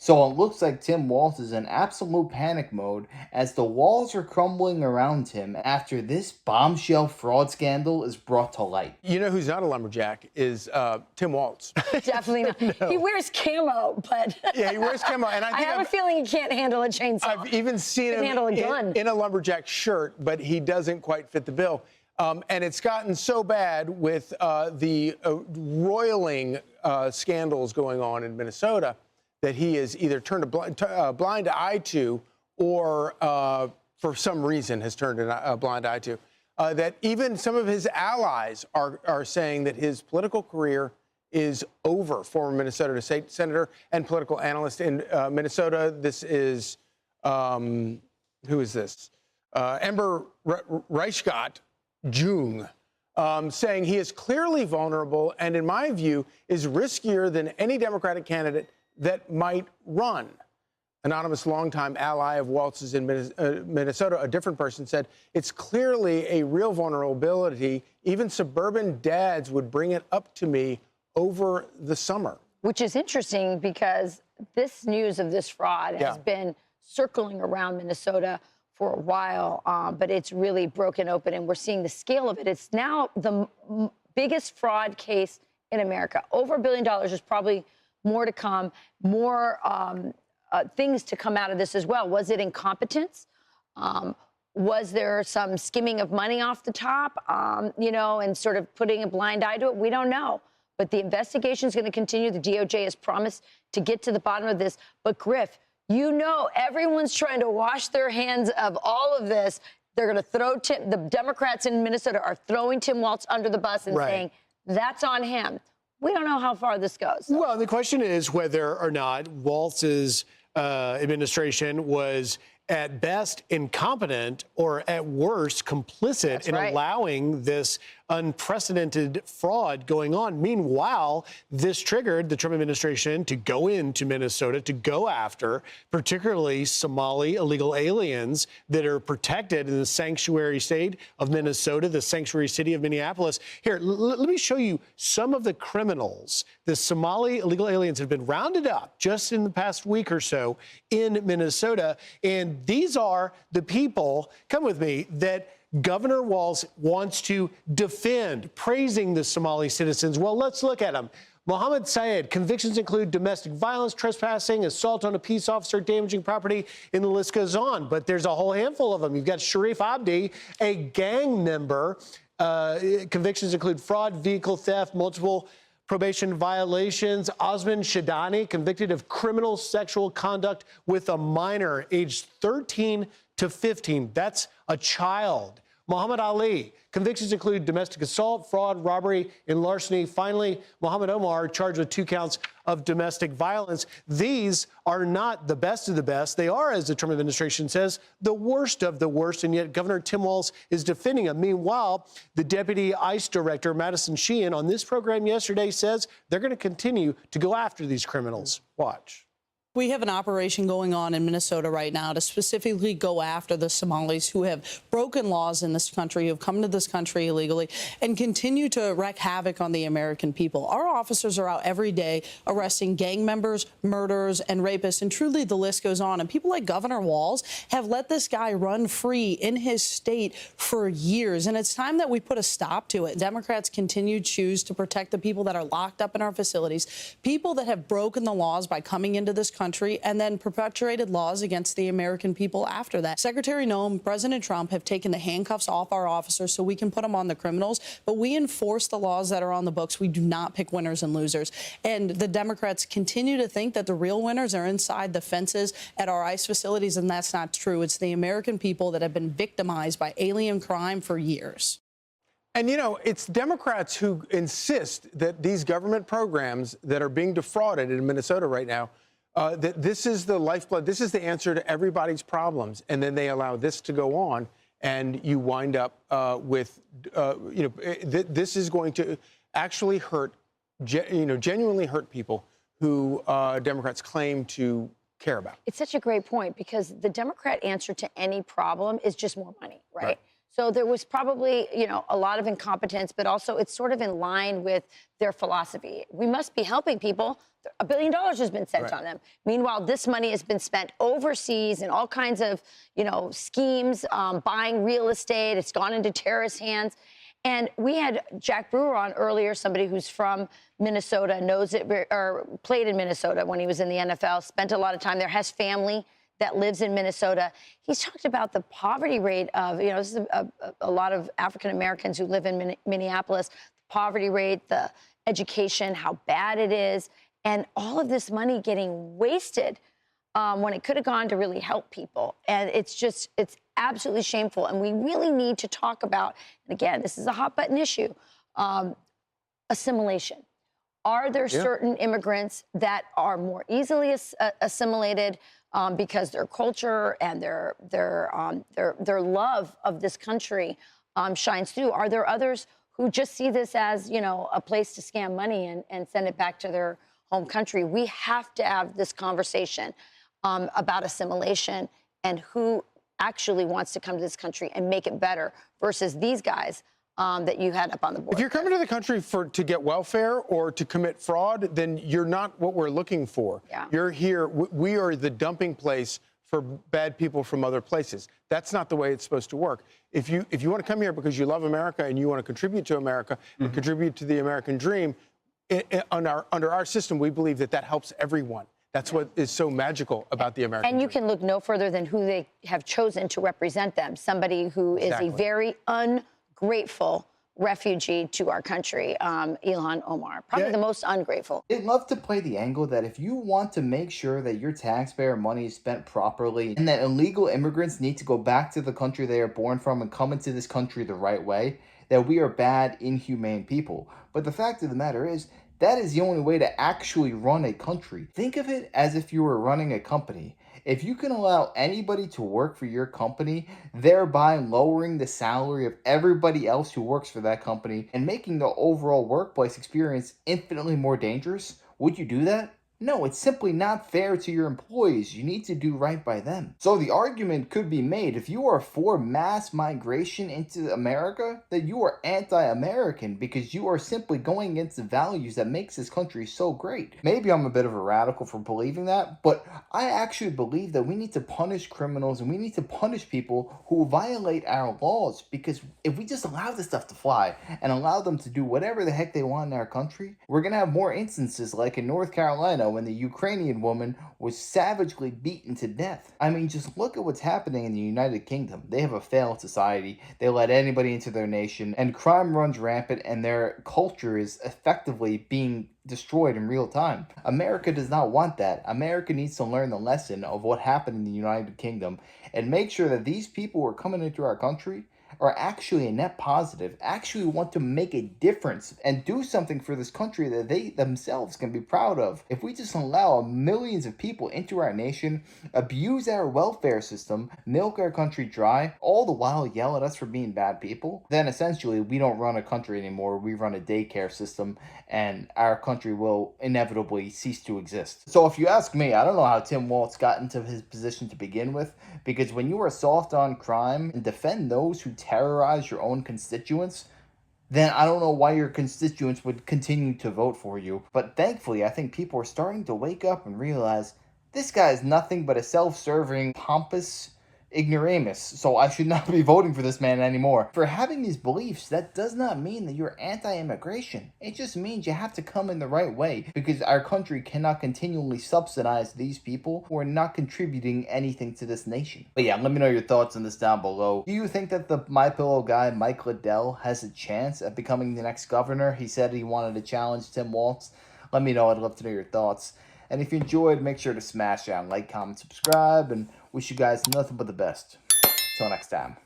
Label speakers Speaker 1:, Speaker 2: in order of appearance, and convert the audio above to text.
Speaker 1: So it looks like Tim Walz is in absolute panic mode as the walls are crumbling around him after this bombshell fraud scandal is brought to light.
Speaker 2: You know who's not a lumberjack is Tim Walz.
Speaker 3: Definitely not.
Speaker 2: No.
Speaker 3: He wears camo, but
Speaker 2: Yeah, he wears camo, and I
Speaker 3: have a feeling he can't handle a chainsaw.
Speaker 2: I've even seen him
Speaker 3: handle a gun.
Speaker 2: in a lumberjack shirt, but he doesn't quite fit the bill. And it's gotten so bad with the roiling scandals going on in Minnesota that he has either turned a blind eye to, or for some reason has turned a blind eye to. That even some of his allies are saying that his political career is over. Former Minnesota State Senator and political analyst in Minnesota. This is, who is this? Ember Reichgott Jung, saying he is clearly vulnerable and, in my view, is riskier than any Democratic candidate that might run. Anonymous longtime ally of Walz's in Minnesota, a different person, said, it's clearly a real vulnerability. Even suburban dads would bring it up to me over the summer.
Speaker 3: Which is interesting because this news of this fraud has been circling around Minnesota for a while, but it's really broken open, and we're seeing the scale of it. It's now the biggest fraud case in America. Over $1 billion. There's probably more to come, more things to come out of this as well. Was it incompetence? Was there some skimming of money off the top, and sort of putting a blind eye to it? We don't know. But the investigation is going to continue. The DOJ has promised to get to the bottom of this. But, Griff, everyone's trying to wash their hands of all of this. They're going to throw the Democrats in Minnesota are throwing Tim Walz under the bus and saying that's on him. We don't know how far this goes.
Speaker 4: Well, the question is whether or not Walz's administration was at best incompetent or at worst complicit in allowing this unprecedented fraud going on. Meanwhile, this triggered the Trump administration to go into Minnesota to go after particularly Somali illegal aliens that are protected in the sanctuary state of Minnesota, the sanctuary city of Minneapolis. Here, let me show you some of the criminals. The Somali illegal aliens have been rounded up just in the past week or so in Minnesota. And these are the people, come with me, that Governor Walz wants to defend, praising the Somali citizens. Well, let's look at them. Mohammed Syed, convictions include domestic violence, trespassing, assault on a peace officer, damaging property, and the list goes on. But there's a whole handful of them. You've got Sharif Abdi, a gang member. Convictions include fraud, vehicle theft, multiple probation violations. Osman Shadani, convicted of criminal sexual conduct with a minor aged 13 to 15. That's a child. Muhammad Ali, convictions include domestic assault, fraud, robbery, and larceny. Finally, Muhammad Omar, charged with 2 counts of domestic violence. These are not the best of the best. They are, as the Trump administration says, the worst of the worst, and yet Governor Tim Walz is defending them. Meanwhile, the deputy ICE director, Madison Sheehan, on this program yesterday says they're going to continue to go after these criminals. Watch.
Speaker 5: We have an operation going on in Minnesota right now to specifically go after the Somalis who have broken laws in this country, who have come to this country illegally, and continue to wreak havoc on the American people. Our officers are out every day arresting gang members, murderers, and rapists, and truly the list goes on. And people like Governor Walz have let this guy run free in his state for years, and it's time that we put a stop to it. Democrats continue to choose to protect the people that are locked up in our facilities, people that have broken the laws by coming into this country and then perpetuated laws against the American people after that. Secretary Noem, President Trump have taken the handcuffs off our officers so we can put them on the criminals, but we enforce the laws that are on the books. We do not pick winners and losers. And the Democrats continue to think that the real winners are inside the fences at our ICE facilities, and that's not true. It's the American people that have been victimized by alien crime for years.
Speaker 2: And, it's Democrats who insist that these government programs that are being defrauded in Minnesota right now, that this is the lifeblood, this is the answer to everybody's problems. And then they allow this to go on, and you wind up with, this is going to actually hurt, genuinely hurt people who Democrats claim to care about.
Speaker 3: It's such a great point because the Democrat answer to any problem is just more money, right? So there was probably, a lot of incompetence, but also it's sort of in line with their philosophy. We must be helping people. $1 billion has been sent on them. Meanwhile, this money has been spent overseas in all kinds of, schemes, buying real estate. It's gone into terrorist hands. And we had Jack Brewer on earlier, somebody who's from Minnesota, knows it, or played in Minnesota when he was in the NFL, spent a lot of time there, has family that lives in Minnesota. He's talked about the poverty rate of, this is a lot of African Americans who live in Minneapolis, the poverty rate, the education, how bad it is, and all of this money getting wasted when it could have gone to really help people. And it's absolutely shameful. And we really need to talk about, and again, this is a hot button issue, assimilation. Are there certain immigrants that are more easily assimilated because their culture and their love of this country shines through? Are there others who just see this as, a place to scam money and send it back to their home country? We have to have this conversation about assimilation and who actually wants to come to this country and make it better versus these guys that you had up on the board.
Speaker 2: If you're coming to the country to get welfare or to commit fraud, then you're not what we're looking for.
Speaker 3: Yeah.
Speaker 2: You're here. We are the dumping place for bad people from other places. That's not the way it's supposed to work. If you want to come here because you love America and you want to contribute to America and contribute to the American dream, under our system, we believe that helps everyone. That's what is so magical about the American dream.
Speaker 3: And you can look no further than who they have chosen to represent them. Somebody who is a very ungrateful refugee to our country, Ilhan Omar. Probably the most ungrateful.
Speaker 1: They'd love to play the angle that if you want to make sure that your taxpayer money is spent properly and that illegal immigrants need to go back to the country they are born from and come into this country the right way, that we are bad, inhumane people. But the fact of the matter is, that is the only way to actually run a country. Think of it as if you were running a company. If you can allow anybody to work for your company, thereby lowering the salary of everybody else who works for that company and making the overall workplace experience infinitely more dangerous, would you do that? No, it's simply not fair to your employees. You need to do right by them. So the argument could be made, if you are for mass migration into America, that you are anti-American because you are simply going against the values that makes this country so great. Maybe I'm a bit of a radical for believing that, but I actually believe that we need to punish criminals and we need to punish people who violate our laws, because if we just allow this stuff to fly and allow them to do whatever the heck they want in our country, we're going to have more instances like in North Carolina when the Ukrainian woman was savagely beaten to death. I mean, just look at what's happening in the United Kingdom. They have a failed society. They let anybody into their nation, and crime runs rampant, and their culture is effectively being destroyed in real time. America does not want that. America needs to learn the lesson of what happened in the United Kingdom and make sure that these people who are coming into our country are actually a net positive, actually want to make a difference and do something for this country that they themselves can be proud of. If we just allow millions of people into our nation, abuse our welfare system, milk our country dry, all the while yell at us for being bad people, then essentially we don't run a country anymore. We run a daycare system, and our country will inevitably cease to exist. So if you ask me, I don't know how Tim Walz got into his position to begin with, because when you are soft on crime and defend those who terrorize your own constituents, then I don't know why your constituents would continue to vote for you. But thankfully, I think people are starting to wake up and realize this guy is nothing but a self-serving, pompous ignoramus, so I should not be voting for this man anymore. For having these beliefs, that does not mean that you're anti-immigration. It just means you have to come in the right way, because our country cannot continually subsidize these people who are not contributing anything to this nation. But yeah, let me know your thoughts on this down below. Do you think that the MyPillow guy, Mike Liddell, has a chance at becoming the next governor? He said he wanted to challenge Tim Walz. Let me know. I'd love to know your thoughts. And if you enjoyed, make sure to smash down, like, comment, subscribe, and wish you guys nothing but the best. Till next time.